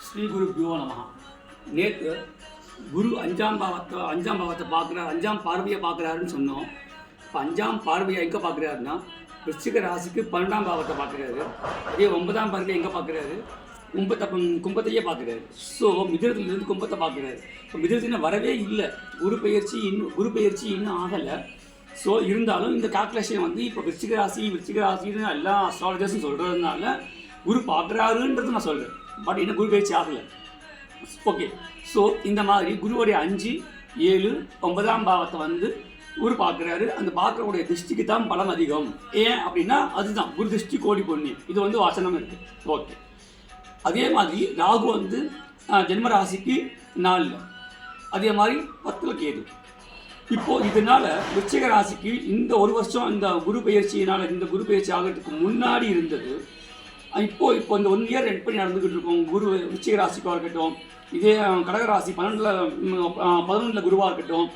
ஸ்ரீ குருபியோ நமஹ. நேற்று குரு அஞ்சாம் பாவத்தை பார்க்குறாரு, அஞ்சாம் பார்வையை பார்க்குறாருன்னு சொன்னோம். இப்போ அஞ்சாம் பார்வையை எங்கே பார்க்குறாருன்னா விருச்சிக ராசிக்கு 12ஆம் பாவத்தை பார்க்குறாரு. அதே 9ஆம் பார்வையை எங்கே பார்க்குறாரு? கும்பத்தையே பார்க்குறாரு. ஸோ மிதுனத்திலிருந்து கும்பத்தை பார்க்குறாரு. இப்போ மிதுனத்தில் வரவே இல்லை, குரு பெயர்ச்சி இன்னும் ஆகலை. ஸோ இருந்தாலும் இந்த கால்குலேஷன் வந்து இப்போ விருச்சிக ராசின்னு எல்லா அஸ்ட்ராலஜர்ஸும் சொல்கிறதுனால குரு பார்க்குறாருன்றது நான் சொல்கிறேன். பட் இன்னும் குரு பயிற்சி ஆகலை. ஓகே, ஸோ இந்த மாதிரி குருவுடைய 5, 7, 9ஆம் பாவத்தை வந்து குரு பார்க்குறாரு. அந்த பார்க்கக்கூடிய திருஷ்டிக்கு தான் பலம் அதிகம். ஏன் அப்படின்னா அதுதான் குரு திருஷ்டி கோடி பொன்னியம். இது வந்து வாசனம் இருக்குது. ஓகே, அதே மாதிரி ராகு வந்து ஜென்மராசிக்கு 4, அதே மாதிரி 10 கேது. இப்போது இதனால் விருச்சிக ராசிக்கு இந்த ஒரு வருஷம் இந்த குரு பயிற்சியினால், இந்த குரு பயிற்சி ஆகிறதுக்கு முன்னாடி இருந்தது, இப்போ இந்த 1 இயர் எப்படி நடந்துக்கிட்டு இருக்கோம். குரு விருச்சிக ராசிக்காக இருக்கட்டும், இதே கடகராசி 11 குருவாக இருக்கட்டும்,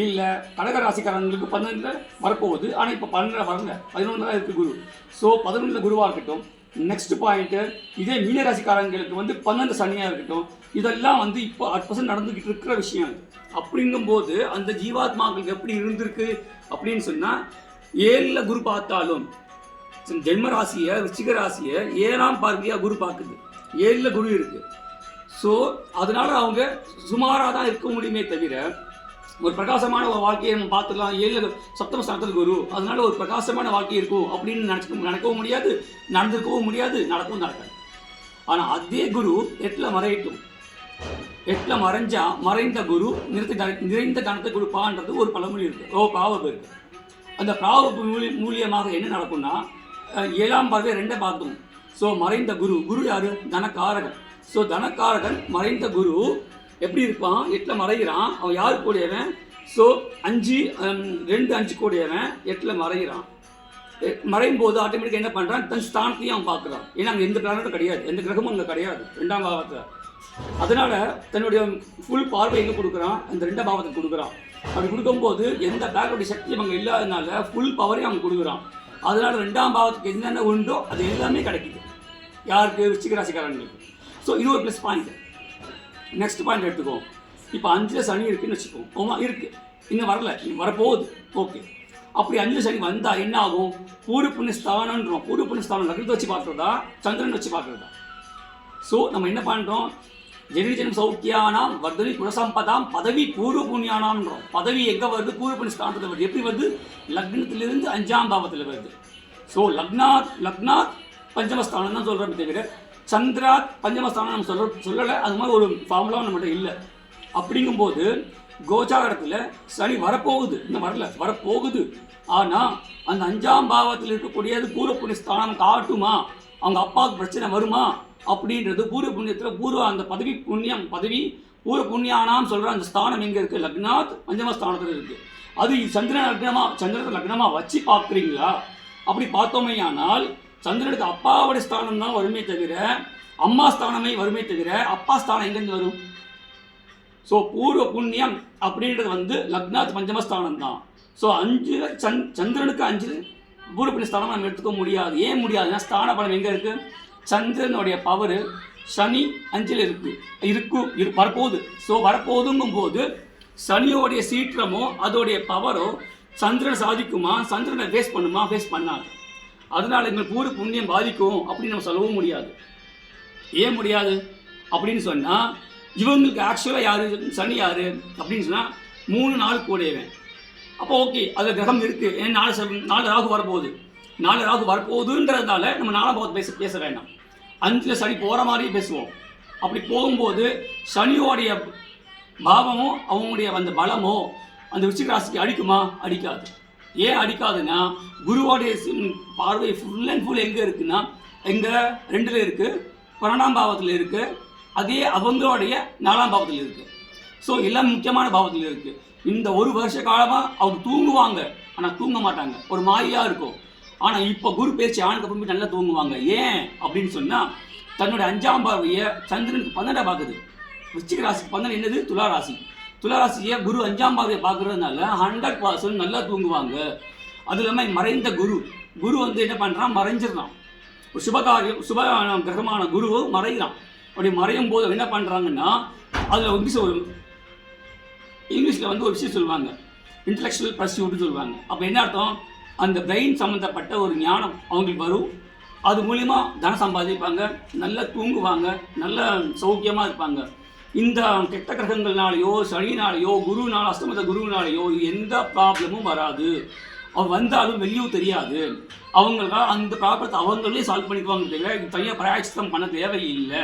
இல்லை கடகராசிக்காரங்களுக்கு 11 வரப்போகுது. ஆனால் இப்போ 12 வரல, 11 தான் இருக்குது குரு. ஸோ 11 குருவாக இருக்கட்டும். நெக்ஸ்ட் பாயிண்ட்டு, இதே மீனராசிக்காரங்களுக்கு வந்து 12 சனியாக இருக்கட்டும். இதெல்லாம் வந்து இப்போ 100% நடந்துக்கிட்டு இருக்கிற விஷயம். அப்படிங்கும்போது அந்த ஜீவாத்மாக்களுக்கு எப்படி இருந்திருக்கு அப்படின்னு சொன்னால், 7 குரு பார்த்தாலும் ஜென்ம ராசியை விருச்சிக ராசியை 7ஆம் பார்வையாக குரு பார்க்குது. 7 குரு இருக்குது. ஸோ அதனால அவங்க சுமாராக தான் இருக்க முடியுமே தவிர ஒரு பிரகாசமான ஒரு வாழ்க்கையை நம்ம பார்த்துடலாம். 7 சப்தம ஸ்தானத்தில் குரு, அதனால ஒரு பிரகாசமான வாழ்க்கை இருக்கும் அப்படின்னு நடக்கவும் முடியாது, நடந்திருக்கவும் முடியாது, நடக்கவும் நடக்காது. ஆனால் அதே குரு 8ல் மறையட்டும். 8ல் மறைந்த குரு நிறைந்த தனத்தை கொடுப்பான்றது ஒரு பழமொழி இருக்குது, ப்ராவர்ப் இருக்குது. அந்த ப்ராவர்ப் மூலியமாக என்ன நடக்கும்னா, 7ஆம் பார்வை 2 பார்த்தோம். ஸோ மறைந்த குரு யாரு? தனக்காரகன். ஸோ தனக்காரகன் மறைந்த குரு எப்படி இருப்பான்? 8ல் மறைகிறான். அவன் யாரு கூடியவன்? ஸோ 2-5 கூடியவன் 8ல் மறைகிறான். மறையும் போது ஆட்டோமேட்டிக்காக என்ன பண்ணுறான்? தன் ஸ்தானத்தையும் அவன் பார்க்குறான். ஏன்னா அங்கே எந்த பிளானட்டும் கிடையாது, எந்த கிரகமும் அங்கே கிடையாது 2ஆம் பாவத்தில். அதனால் தன்னுடைய ஃபுல் பார்வை எங்கே கொடுக்குறான்? அந்த 2ஆம் பாவத்துக்கு கொடுக்குறான். அப்படி கொடுக்கும்போது எந்த பேக்கோடைய சக்தியும் அங்கே இல்லாததுனால ஃபுல் பவரையும் அவன் கொடுக்குறான். அதனால் 2ஆம் பாவத்துக்கு என்னென்ன உண்டோ அது எல்லாமே கிடைக்குது. யாருக்கு? விருச்சிக ராசிக்காரங்களுக்கு. ஸோ இது ஒரு ப்ளஸ் பாயிண்ட். நெக்ஸ்ட் பாயிண்ட் எடுத்துக்கோம். இப்போ 5ல் சனி இருக்குன்னு வச்சுக்கோம். ஆமாம் இருக்குது, இன்னும் வரல, இன்னும் வரப்போகுது. ஓகே, அப்படி 5ல் சனி வந்தால் என்ன ஆகும்? பூர்வ புண்ணிய ஸ்தானன்றோம். பூர்வ புண்ணிய ஸ்தானம் லக்னத்தை வச்சு பார்க்குறதா, சந்திரன் வச்சு பார்க்குறதா? ஸோ நம்ம என்ன பண்ணுறோம்? ஜெனிஜனம் சௌக்கியானாம் வர்தனி குணசம்பதாம் பதவி பூர்வ புண்ணியானாம்ன்றோம். பதவி எங்கே வருது? பூர்வ புண்ணிய ஸ்தானத்தில் வருது. எப்படி வருது? லக்னத்திலிருந்து 5ஆம் பாவத்தில் வருது. ஸோ லக்னாத் பஞ்சமஸ்தானம் தான் சொல்கிறோம் தவிர சந்திராத் பஞ்சமஸ்தானம் நம்ம சொல்லலை. அது மாதிரி ஒரு ஃபார்முலாவும் நம்மகிட்ட இல்லை. அப்படிங்கும்போது கோச்சாரத்தில் சனி வரப்போகுது, இன்னும் வரல, வரப்போகுது. ஆனால் அந்த 5ஆம் பாவத்தில் இருக்கக்கூடியது பூர்வ புண்ணிய ஸ்தானம் காட்டுமா? அவங்க அப்பாவுக்கு பிரச்சனை வருமா அப்படின்றது பூர்வ புண்ணியத்தில் அந்த பதவி பூர்வ புண்ணியானாம் சொல்கிற அந்த ஸ்தானம் எங்கே இருக்குது? லக்னாத் பஞ்சமஸ்தானத்தில் இருக்குது. அது சந்திரனை லக்னமாக வச்சு பார்க்குறீங்களா? அப்படி பார்த்தோமே ஆனால் சந்திரனுக்கு அப்பாவுடைய ஸ்தானம் தான் வருமே தவிர அம்மா ஸ்தானமே வருமே தவிர அப்பா ஸ்தானம் எங்கேருந்து வரும்? ஸோ பூர்வ புண்ணியம் அப்படின்றது வந்து லக்னாத் பஞ்சமஸ்தானம் தான். ஸோ 5 சந்திரனுக்கு 5 பூர்வ புண்ணிய ஸ்தானம் நம்ம எடுத்துக்க முடியாது. ஏன் முடியாதுன்னா ஸ்தான பலம் எங்கே இருக்குது? சந்திரனுடைய பவர் சனி 5ல் வரப்போகுது. ஸோ வரப்போகுதுங்கும் போது சனியோடைய சீற்றமோ அதோடைய பவரோ சந்திரனை சாதிக்குமா? சந்திரனை ஃபேஸ் பண்ணுமா? ஃபேஸ் பண்ணாது. அதனால் எங்களுக்கு பூர்வ புண்ணியம் பாதிக்கும் அப்படின்னு நம்ம சொல்லவும் முடியாது. ஏன் முடியாது அப்படின்னு சொன்னால், இவங்களுக்கு ஆக்சுவலாக யார்? சனி யார் அப்படின்னு சொன்னால் 3-4 கூடையவன். அப்போ ஓகே, அதில் கிரகம் இருக்குது. ஏன் 4 ராகு வரப்போகுது. 4 ராகு வரப்போகுதுன்றதுனால நம்ம 4ஆம் பாவத்தை பேச வேண்டாம். 5ல் சனி போகிற மாதிரியே பேசுவோம். அப்படி போகும்போது சனியோடைய பாவமோ அவங்களுடைய அந்த பலமோ அந்த விருச்சிக ராசிக்கு அடிக்குமா? அடிக்காது. ஏன் அடிக்காதுன்னா குருவோடைய பார்வை ஃபுல் அண்ட் ஃபுல் எங்கே இருக்குன்னா, எங்கே 2ல் இருக்குது, 12ஆம் பாவத்தில் இருக்குது. அதே அவங்களுடைய 4ஆம் பாவத்தில் இருக்குது. ஸோ எல்லாம் முக்கியமான பாவத்தில் இருக்குது. இந்த ஒரு வருஷ காலமாக அவங்க தூங்குவாங்க, ஆனால் தூங்க மாட்டாங்க, ஒரு மாயாக இருக்கும். ஆனால் இப்போ குரு பேச்சு ஆணுக்கு அப்புறம் நல்லா தூங்குவாங்க. ஏன் அப்படின்னு சொன்னால், தன்னுடைய 5ஆம் பார்வையை சந்திரனுக்கு 12 பார்க்குது. விருச்சிக ராசிக்கு 12 என்னது? துலா ராசி. துளாராசியை குரு 5ஆம் பார்வையை பார்க்குறதுனால 100% நல்லா தூங்குவாங்க. அது இல்லாமல் மறைந்த குரு வந்து என்ன பண்ணுறான்? மறைஞ்சிடறான். ஒரு சுப கிரகமான குரு மறைகிறான். அப்படி மறையும் போது என்ன பண்ணுறாங்கன்னா அதில் இங்கிலீஷில் வந்து ஒரு விஷயம் சொல்லுவாங்க, இன்டலெக்சுவல் பர்சியூட்னு சொல்லுவாங்க. அப்போ என்ன அர்த்தம், அந்த பிரெயின் சம்மந்தப்பட்ட ஒரு ஞானம் அவங்களுக்கு வரும். அது மூலிமா தனம் சம்பாதிப்பாங்க, நல்லா தூங்குவாங்க, நல்ல சௌக்கியமாக இருப்பாங்க. இந்த கெட்ட கிரகங்கள்னாலேயோ சனினாலேயோ குருவினால் அஷ்டமத குருவினாலேயோ எந்த ப்ராப்ளமும் வராது. வந்தாலும் வெளியும் தெரியாது. அவங்களுக்காக அந்த ப்ராப்ளத்தை அவங்களே சால்வ் பண்ணிக்குவாங்க தவிர தனியாக பிராயச்சித்தம் பண்ண தேவையில்லை.